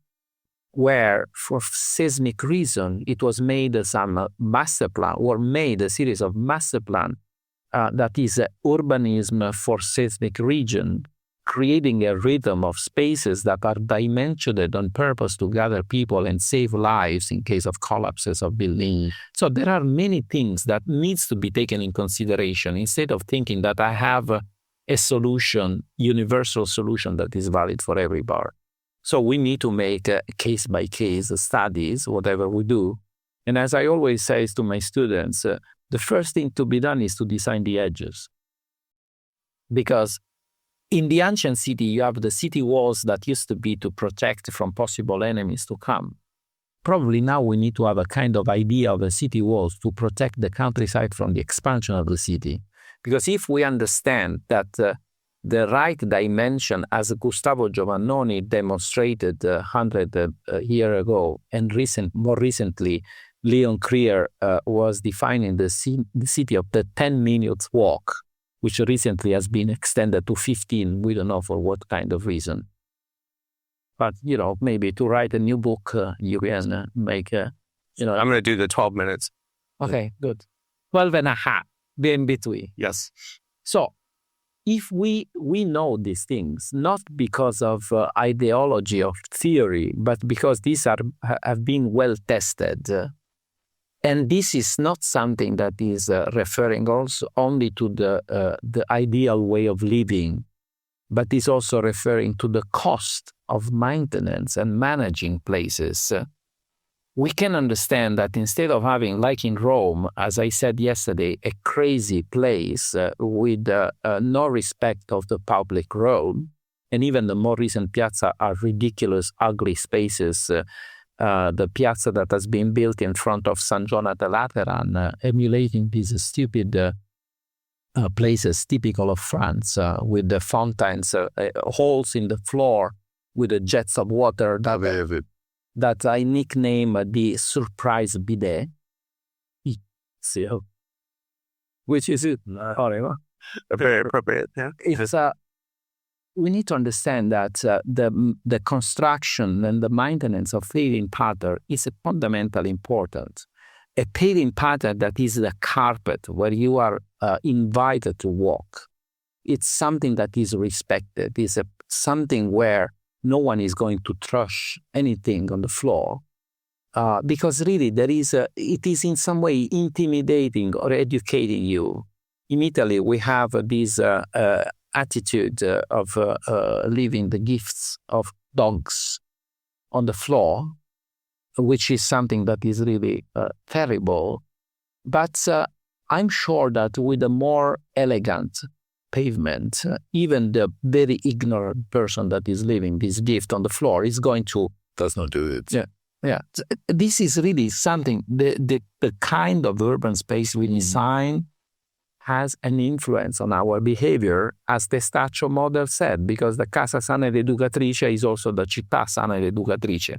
where for seismic reason it was made some master plan, or made a series of master plan that is urbanism for seismic region, creating a rhythm of spaces that are dimensioned on purpose to gather people and save lives in case of collapses of buildings. So there are many things that needs to be taken in consideration instead of thinking that I have a solution, universal solution that is valid for everybody. So we need to make case-by-case studies, whatever we do. And as I always say to my students, the first thing to be done is to design the edges. Because in the ancient city, you have the city walls that used to be to protect from possible enemies to come. Probably now we need to have a kind of idea of the city walls to protect the countryside from the expansion of the city. Because if we understand that the right dimension, as Gustavo Giovannoni demonstrated 100 years ago, and more recently, Leon Krier was defining the city of the 10 minutes walk, which recently has been extended to 15. We don't know for what kind of reason. But, maybe to write a new book, you can make, I'm going to do the 12 minutes. Okay, good. 12 and a half, be in between. Yes. So, if we know these things, not because of ideology or theory, but because these have been well tested, and this is not something that is referring also only to the ideal way of living, but is also referring to the cost of maintenance and managing places, we can understand that instead of having, like in Rome, as I said yesterday, a crazy place with no respect of the public road, and even the more recent piazza are ridiculous, ugly spaces. The piazza that has been built in front of San John at the Lateran, emulating these stupid places typical of France, with the fountains, holes in the floor with the jets of water that I nickname the surprise bidet. Which is it? Very appropriate, yeah. It's we need to understand that the construction and the maintenance of paving pattern is fundamentally important. A paving pattern that is the carpet where you are invited to walk. It's something that is respected. It's something where no one is going to trash anything on the floor, because really it is in some way intimidating or educating you. In Italy, we have this attitude of leaving the gifts of dogs on the floor, which is something that is really terrible. But I'm sure that with a more elegant pavement, even the very ignorant person that is leaving this gift on the floor is going to... Does not do it. Yeah. This is really something, the kind of urban space we design has an influence on our behavior, as the Staccio model said, because the casa sana ed educatrice is also the città sana ed educatrice.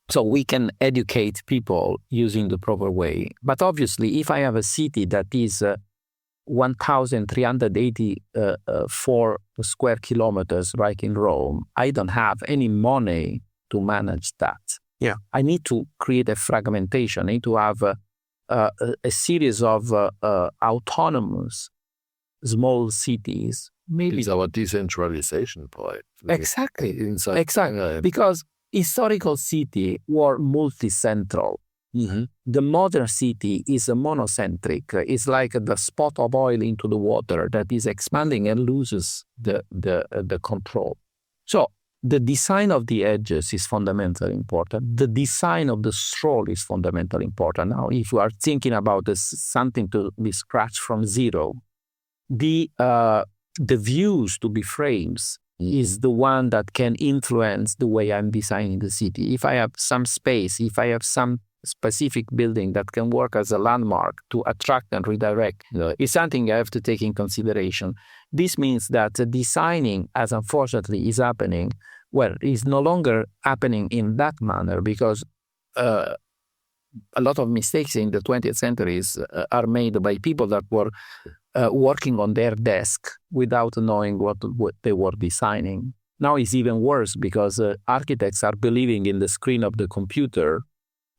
So we can educate people using the proper way. But obviously, if I have a city that is 1,384 square kilometers, like in Rome, I don't have any money to manage that. Yeah. I need to create a fragmentation. I need to have a series of autonomous small cities. Maybe It's our decentralization point. exactly. Inside. Because historical cities were multicentral. The modern city is a monocentric. It's like the spot of oil into the water that is expanding and loses the control. So the design of the edges is fundamentally important. The design of the stroll is fundamentally important. Now, if you are thinking about something to be scratched from zero, the views to be frames is the one that can influence the way I'm designing the city. If I have some space, if I have some specific building that can work as a landmark to attract and redirect, is something I have to take in consideration. This means that designing, as unfortunately is happening, is no longer happening in that manner, because a lot of mistakes in the 20th centuries are made by people that were working on their desk without knowing what they were designing. Now it's even worse, because architects are believing in the screen of the computer.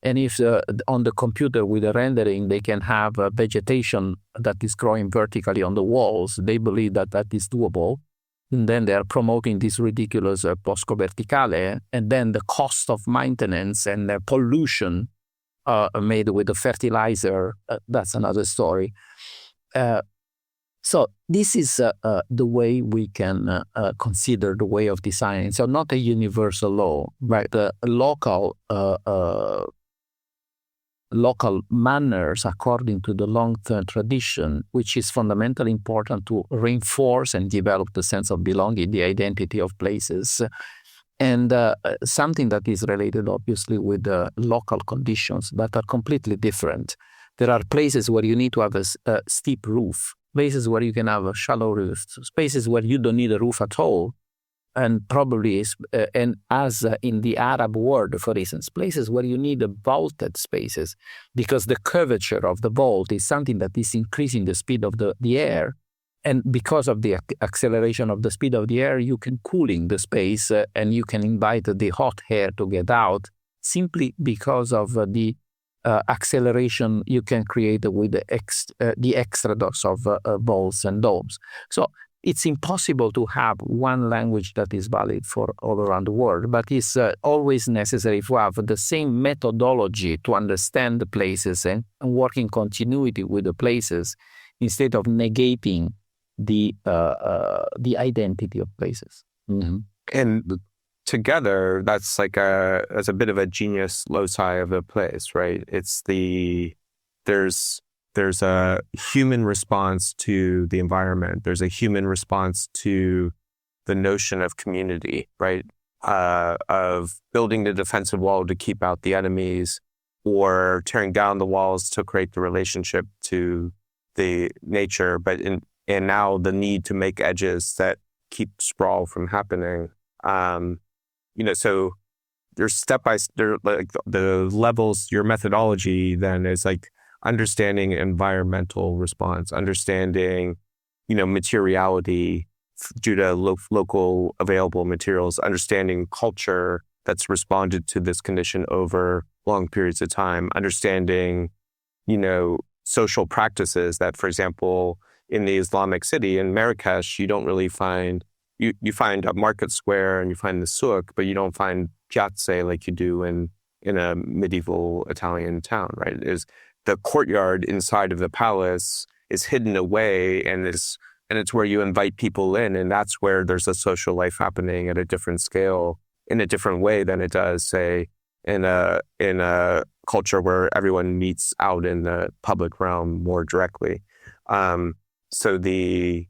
And if on the computer with the rendering, they can have vegetation that is growing vertically on the walls, they believe that that is doable. And then they are promoting this ridiculous bosco verticale. And then the cost of maintenance and the pollution made with the fertilizer, that's another story. So this is the way we can consider the way of designing. So not a universal law, but the local manners according to the long-term tradition, which is fundamentally important to reinforce and develop the sense of belonging, the identity of places, and something that is related obviously with the local conditions that are completely different. There are places where you need to have a steep roof, places where you can have a shallow roof, spaces where you don't need a roof at all. And probably, and as in the Arab world, for instance, places where you need vaulted spaces, because the curvature of the vault is something that is increasing the speed of the air. And because of the acceleration of the speed of the air, you can cooling the space and you can invite the hot air to get out, simply because of the acceleration you can create with the extradux of vaults and domes. So it's impossible to have one language that is valid for all around the world, but it's always necessary to have the same methodology to understand the places and work in continuity with the places, instead of negating the identity of places. And together, that's like as a bit of a genius loci of a place, right? It's there's a human response to the environment. There's a human response to the notion of community, right? Of building the defensive wall to keep out the enemies, or tearing down the walls to create the relationship to the nature. And now the need to make edges that keep sprawl from happening. So there's like the levels. Your methodology then is like understanding environmental response, understanding, materiality due to local available materials, understanding culture that's responded to this condition over long periods of time, understanding, social practices that, for example, in the Islamic city, in Marrakesh, you don't really find, you find a market square and you find the souk, but you don't find piazze like you do in a medieval Italian town, right? The courtyard inside of the palace is hidden away, and it's where you invite people in, and that's where there's a social life happening at a different scale, in a different way than it does, say, in a culture where everyone meets out in the public realm more directly. So the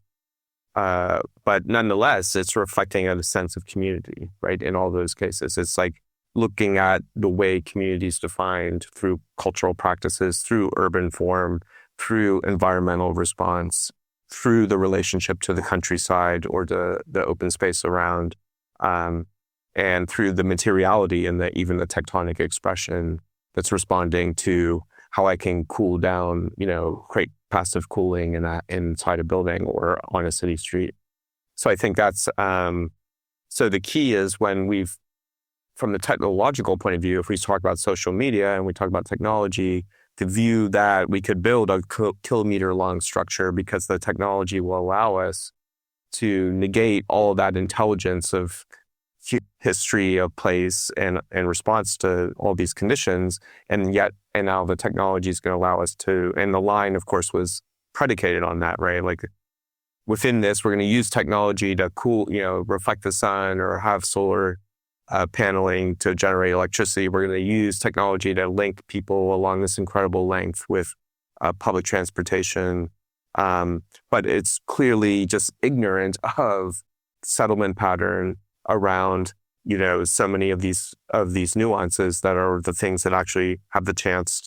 But nonetheless, it's reflecting a sense of community, right? In all those cases, it's like looking at the way community is defined through cultural practices, through urban form, through environmental response, through the relationship to the countryside or the open space around, and through the materiality and even the tectonic expression that's responding to how I can cool down, create passive cooling inside a building or on a city street. So I think that's, so the key is from the technological point of view, if we talk about social media and we talk about technology, the view that we could build a kilometer-long structure because the technology will allow us to negate all of that intelligence of history of place and response to all these conditions, and now the technology is going to allow us to, and the line, of course, was predicated on that, right? Like within this, we're going to use technology to cool, reflect the sun or have solar paneling to generate electricity. We're going to use technology to link people along this incredible length with public transportation. But it's clearly just ignorant of settlement pattern around, so many of these nuances that are the things that actually have the chance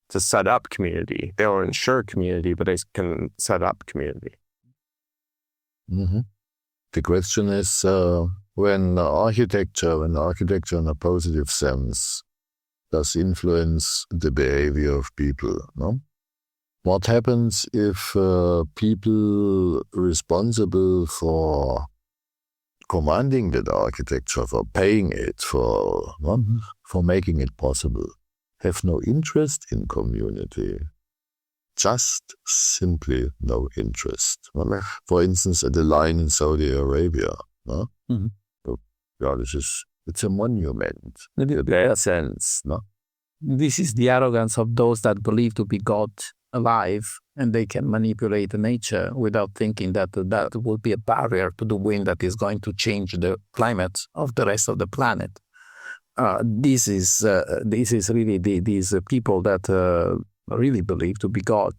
to set up community. They don't ensure community, but they can set up community. Mm-hmm. The question is, when architecture in a positive sense does influence the behavior of people, no? What happens if people responsible for commanding that architecture, for paying it, for making it possible, have no interest in community? Just simply no interest. No? For instance, at the line in Saudi Arabia, no? Mm-hmm. Yeah, it's a monument in that sense. No? This is the arrogance of those that believe to be God alive and they can manipulate nature without thinking that would be a barrier to the wind that is going to change the climate of the rest of the planet. This is really these people that really believe to be God.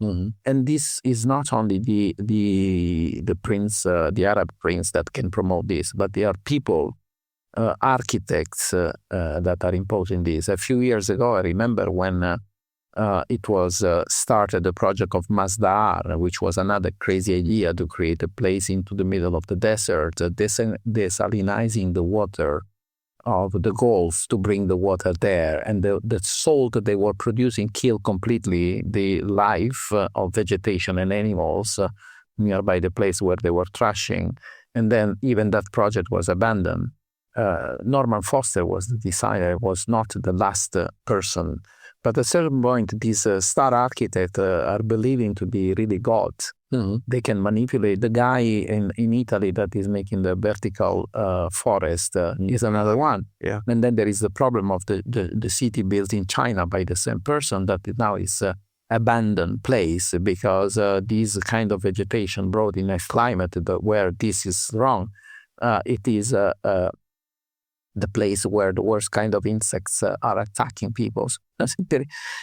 Mm-hmm. And this is not only the prince, the Arab prince that can promote this, but there are people, architects that are imposing this. A few years ago, I remember when it was started the project of Mazzola, which was another crazy idea to create a place into the middle of the desert, desalinizing the water of the Gulf to bring the water there, and the salt that they were producing killed completely the life of vegetation and animals nearby the place where they were thrashing, and then even that project was abandoned. Norman Foster was the designer, was not the last person, but at a certain point these star architects are believing to be really God. Mm-hmm. They can manipulate. The guy in Italy that is making the vertical forest is another one. Yeah. And then there is the problem of the city built in China by the same person that now is abandoned place because this kind of vegetation brought in a climate where this is wrong. It is the place where the worst kind of insects are attacking people.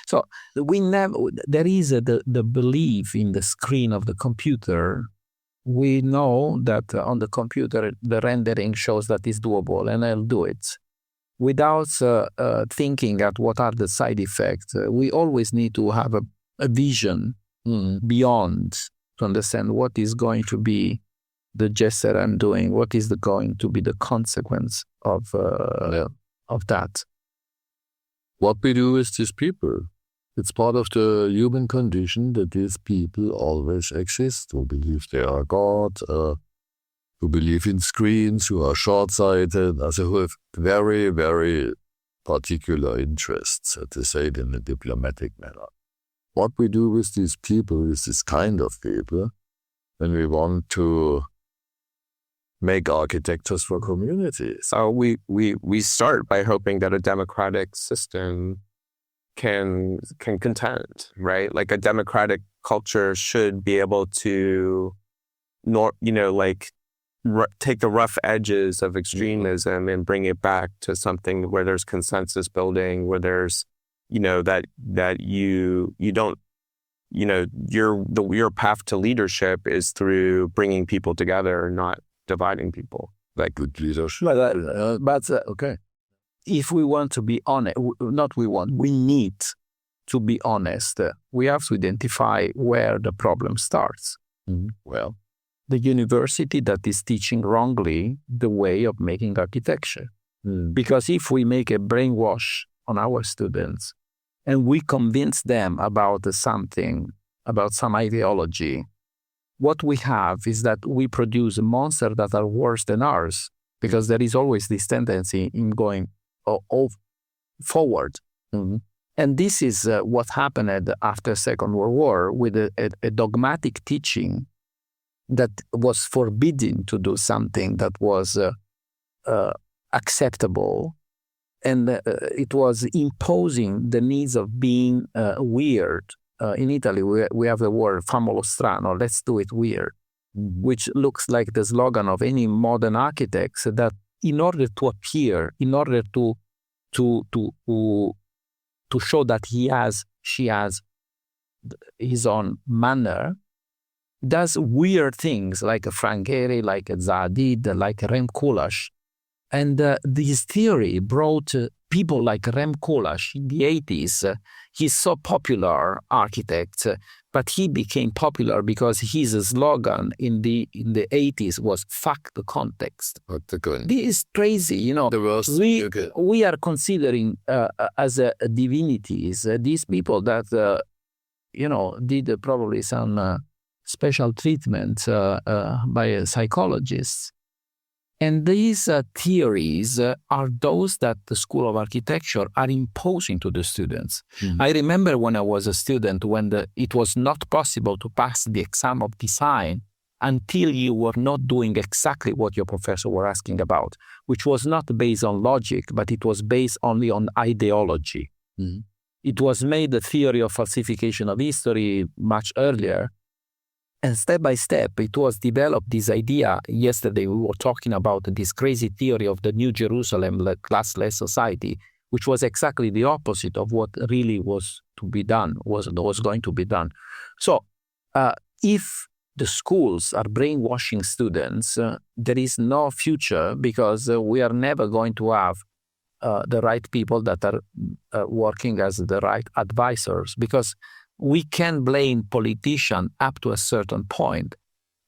So there is the belief in the screen of the computer. We know that on the computer, the rendering shows that it's doable and I'll do it. Without thinking at what are the side effects, we always need to have a vision beyond to understand what is going to be the gesture I'm doing, what is going to be the consequence of that. What we do with these people, it's part of the human condition that these people always exist, who believe they are God, who believe in screens, who are short-sighted, also who have very, very particular interests, to say it in a diplomatic manner. What we do with these people, with this kind of people, when we want to make architectures for communities. So we start by hoping that a democratic system can contend, right? Like a democratic culture should be able to, take the rough edges of extremism and bring it back to something where there's consensus building, where there's, that you don't your path to leadership is through bringing people together, not dividing people. Like good leadership. Okay. If we want to be honest, we need to be honest. We have to identify where the problem starts. Mm-hmm. Well, the university that is teaching wrongly the way of making architecture. Because if we make a brainwash on our students and we convince them about something, about some ideology, what we have is that we produce monsters that are worse than ours, because there is always this tendency in going forward. Mm-hmm. And this is what happened after Second World War with a dogmatic teaching that was forbidden to do something that was acceptable, and it was imposing the needs of being weird. In Italy, we have the word famolo strano, let's do it weird, which looks like the slogan of any modern architects, that in order to appear, in order to show that she has his own manner, does weird things like Frank Gehry, like Zaha Hadid, like Rem Koolhaas. And this theory brought people like Rem Koolhaas in the 80s. He's so popular architect, but he became popular because his slogan in the 80s was "fuck the context." This is crazy, We are considering as divinities these people that did probably some special treatment by psychologists. And these theories are those that the School of Architecture are imposing to the students. Mm-hmm. I remember when I was a student, when it was not possible to pass the exam of design until you were not doing exactly what your professor were asking about, which was not based on logic, but it was based only on ideology. Mm-hmm. It was made the theory of falsification of history much earlier. And step by step, it was developed this idea. Yesterday, we were talking about this crazy theory of the New Jerusalem classless society, which was exactly the opposite of what really was to be done, was going to be done. So if the schools are brainwashing students, there is no future, because we are never going to have the right people that are working as the right advisors, because we can blame politicians up to a certain point,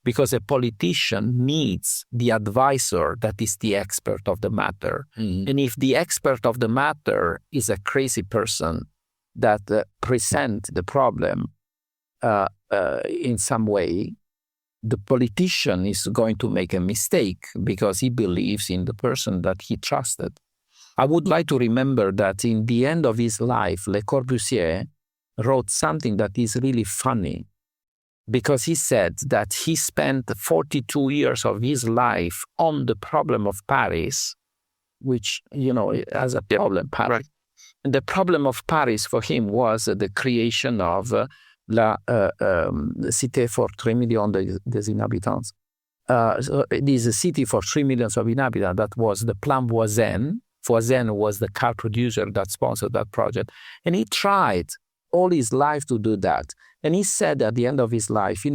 because a politician needs the advisor that is the expert of the matter. Mm-hmm. And if the expert of the matter is a crazy person that presents the problem in some way, the politician is going to make a mistake because he believes in the person that he trusted. I would like to remember that in the end of his life, Le Corbusier wrote something that is really funny, because he said that he spent 42 years of his life on the problem of Paris, which, as a problem, Paris. Right. And the problem of Paris for him was the creation of la Cité for 3 millions des inhabitants. So it is a city for 3 million of inhabitants. That was the Plan Voisin. Voisin was the car producer that sponsored that project. And he tried all his life to do that. And he said at the end of his life,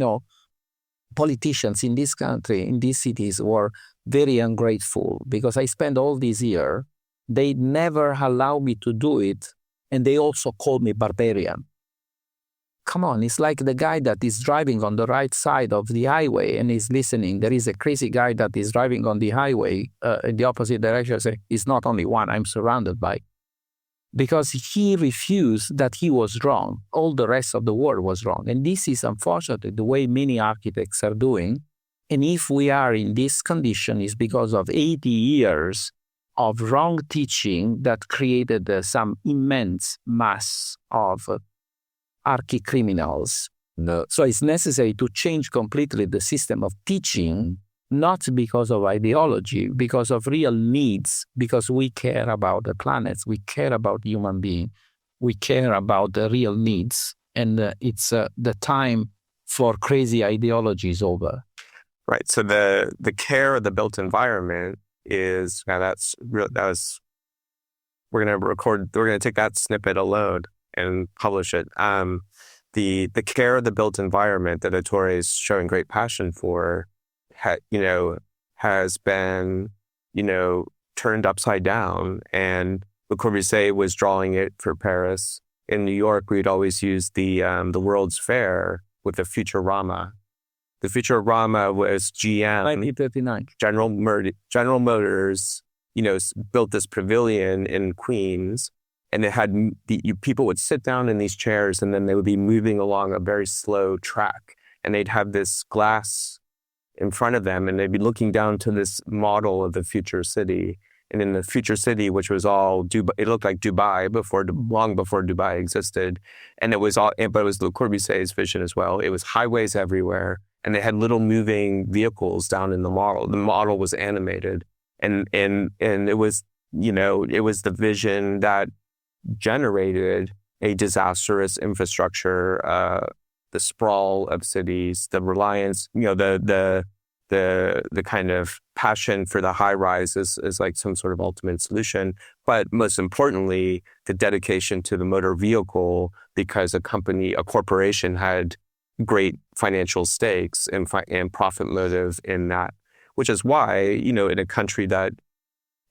politicians in this country, in these cities, were very ungrateful, because I spent all these years, they never allow me to do it, and they also called me barbarian. Come on, it's like the guy that is driving on the right side of the highway and is listening. There is a crazy guy that is driving on the highway in the opposite direction, saying, it's not only one, I'm surrounded by. Because he refused that he was wrong. All the rest of the world was wrong. And this is unfortunately the way many architects are doing. And if we are in this condition, it's because of 80 years of wrong teaching that created some immense mass of archi-criminals. No. So it's necessary to change completely the system of teaching, not because of ideology, because of real needs, because we care about the planets, we care about human beings, we care about the real needs, and it's the time for crazy ideology is over. Right. So the care of the built environment is that's real. We're gonna take that snippet alone and publish it. the care of the built environment that Ettore is showing great passion for, has been, turned upside down. And Le Corbusier was drawing it for Paris. In New York, we'd always use the World's Fair with the Futurama. The Futurama was GM, 1939. General Motors, built this pavilion in Queens, and it had people would sit down in these chairs, and then they would be moving along a very slow track, and they'd have this glass in front of them, and they'd be looking down to this model of the future city. And in the future city, which was all Dubai, it looked like Dubai long before Dubai existed, but it was Le Corbusier's vision as well. It was highways everywhere, and they had little moving vehicles down in the model. The model was animated, and it was it was the vision that generated a disastrous infrastructure, the sprawl of cities, the reliance, the kind of passion for the high rise is like some sort of ultimate solution. But most importantly, the dedication to the motor vehicle, because a corporation had great financial stakes and profit motive in that, which is why, in a country that,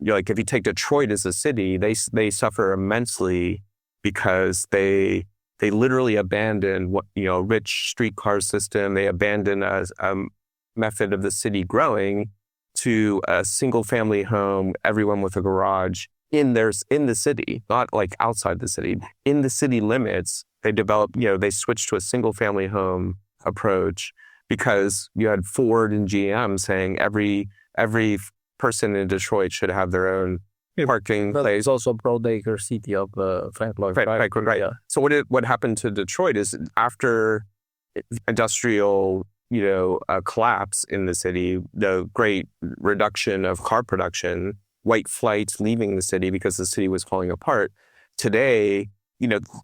like if you take Detroit as a city, they suffer immensely because they literally abandoned rich streetcar system. They abandoned a method of the city growing to a single family home, everyone with a garage in the city, not like outside the city. In the city limits, they developed, they switched to a single family home approach because you had Ford and GM saying every person in Detroit should have their own parking place. It's also broadacre city of Frank Lloyd Wright. Right. Yeah. So what happened to Detroit is after industrial collapse in the city, the great reduction of car production, white flight leaving the city because the city was falling apart. Today,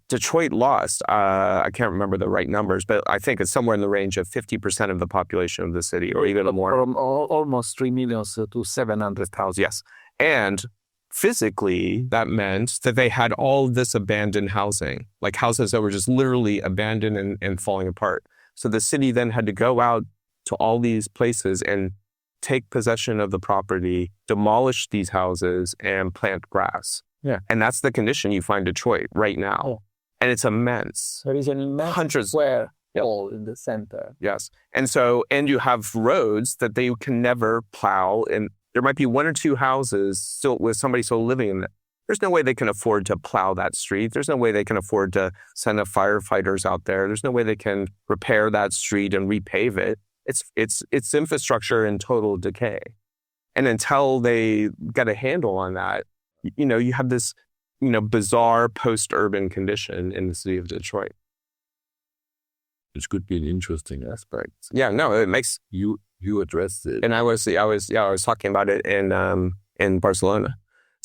Detroit lost, I can't remember the right numbers, but I think it's somewhere in the range of 50% of the population of the city, or even more. From almost 3 million to 700,000. Yes. And physically, that meant that they had all this abandoned housing, like houses that were just literally abandoned and falling apart. So the city then had to go out to all these places and take possession of the property, demolish these houses, and plant grass. Yeah. And that's the condition you find Detroit right now. Oh. And it's immense. There is an immense square hole in the center. Yes. And you have roads that they can never plow. And there might be one or two houses still with somebody still living in it. There's no way they can afford to plow that street. There's no way they can afford to send firefighters out there. There's no way they can repair that street and repave it. It's infrastructure in total decay. And until they get a handle on that, you have this, bizarre post-urban condition in the city of Detroit. Which could be an interesting aspect. Yeah, no, it makes you addressed it. And I was talking about it in Barcelona.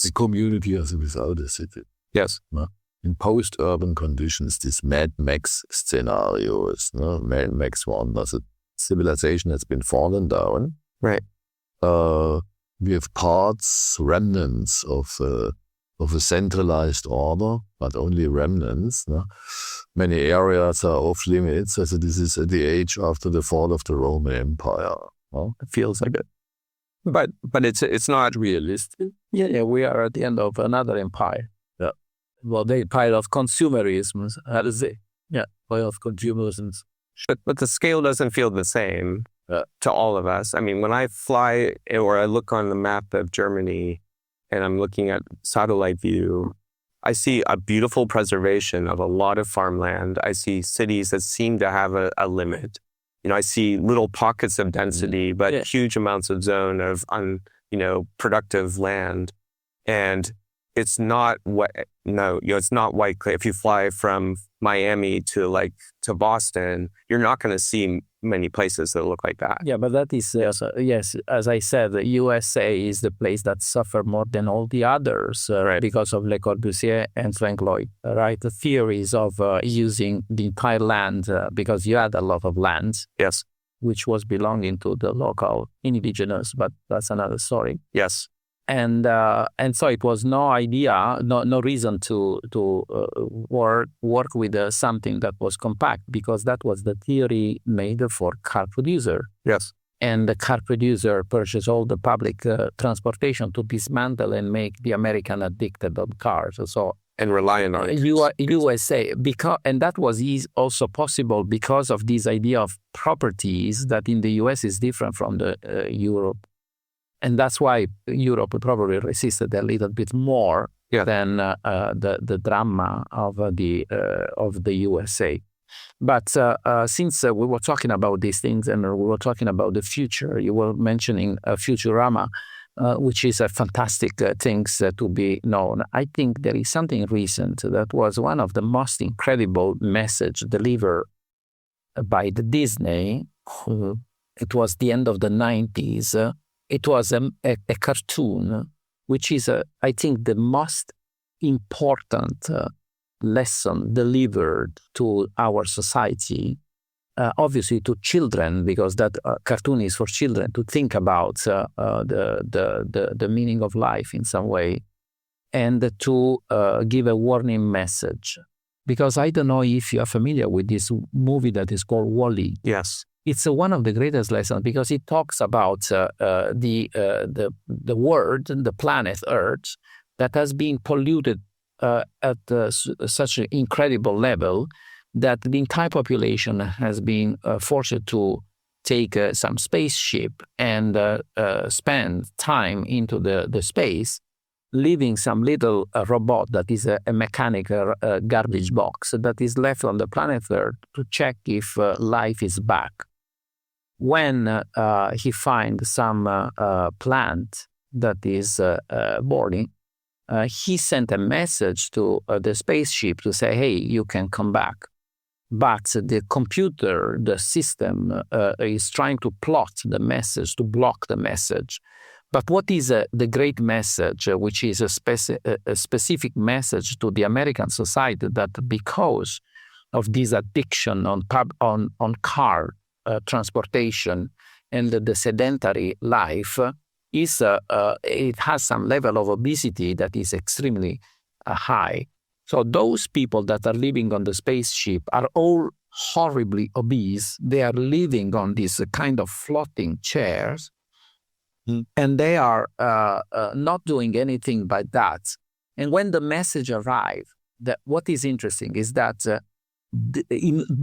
The community is without a city. Yes. No? In post-urban conditions, this Mad Max scenario is, Mad Max 1, the civilization has been fallen down. Right. We have remnants of a centralized order, but only remnants. No? Many areas are off limits, as this is at the age after the fall of the Roman Empire. No? It feels like it. But it's not realistic. Yeah, we are at the end of another empire. Yeah. Well, the empire of consumerism, how to say? Yeah, empire of consumerism. But the scale doesn't feel the same to all of us. I mean, when I fly or I look on the map of Germany and I'm looking at satellite view, I see a beautiful preservation of a lot of farmland. I see cities that seem to have a limit. I see little pockets of density, but huge amounts of zone of productive land. And it's not it's not white clay. If you fly from Miami to Boston, you're not going to see many places that look like that. Yeah, but that is, yes, as I said, the USA is the place that suffered more than all the others because of Le Corbusier and Frank Lloyd, right? The theories of using the entire land because you had a lot of land. Yes. Which was belonging to the local indigenous, but that's another story. Yes. And so it was no idea, no reason to work with something that was compact, because that was the theory made for car producer. Yes. And the car producer purchased all the public transportation to dismantle and make the American addicted on cars. So and reliant on USA, and that was also possible because of this idea of properties that in the US is different from the Europe. And that's why Europe probably resisted a little bit more than the drama of the USA. But since we were talking about these things and we were talking about the future, you were mentioning Futurama, which is a fantastic things to be known. I think there is something recent that was one of the most incredible message delivered by the Disney. It was the end of the 90s. It was a cartoon, which is, I think, the most important lesson delivered to our society, obviously to children, because that cartoon is for children to think about the meaning of life in some way, and to give a warning message. Because I don't know if you are familiar with this movie that is called WALL-E. Yes. It's one of the greatest lessons because it talks about the world, the planet Earth, that has been polluted at such an incredible level that the entire population has been forced to take some spaceship and spend time into the space, leaving some little robot that is a mechanical garbage box that is left on the planet Earth to check if life is back. When he finds some plant that is boarding, he sent a message to the spaceship to say, hey, you can come back. But the computer, the system, is trying to plot the message, to block the message. But what is the great message, which is a specific message to the American society, that because of this addiction on car transportation and the sedentary life, it has some level of obesity that is extremely high. So those people that are living on the spaceship are all horribly obese. They are living on these kind of floating chairs, and they are not doing anything but that. And when the message arrives, what is interesting is that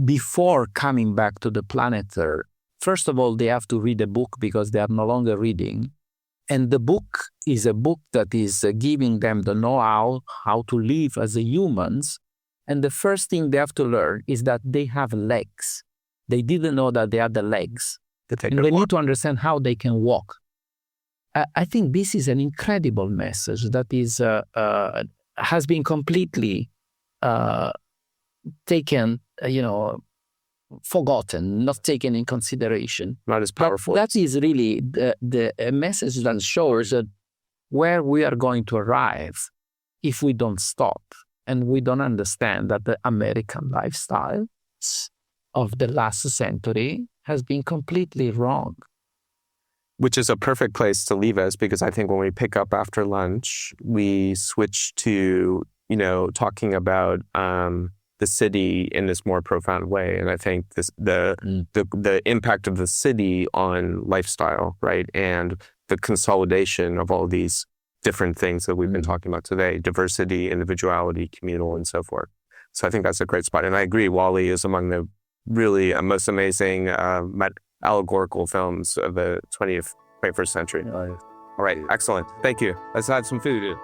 before coming back to the planet Earth, first of all, they have to read a book because they are no longer reading. And the book is a book that is giving them the know-how, how to live as humans. And the first thing they have to learn is that they have legs. They didn't know that they had the legs. And they need to understand how they can walk. I think this is an incredible message that is has been completely taken, forgotten, not taken in consideration. Not as powerful. But that is really the message that shows where we are going to arrive if we don't stop and we don't understand that the American lifestyle of the last century has been completely wrong. Which is a perfect place to leave us, because I think when we pick up after lunch, we switch to, talking about the city in this more profound way. And I think the impact of the city on lifestyle, right? And the consolidation of all these different things that we've been talking about today, diversity, individuality, communal, and so forth. So I think that's a great spot. And I agree, WALL-E is among the really most amazing allegorical films of the 21st century. All right, excellent. Thank you. Let's have some food.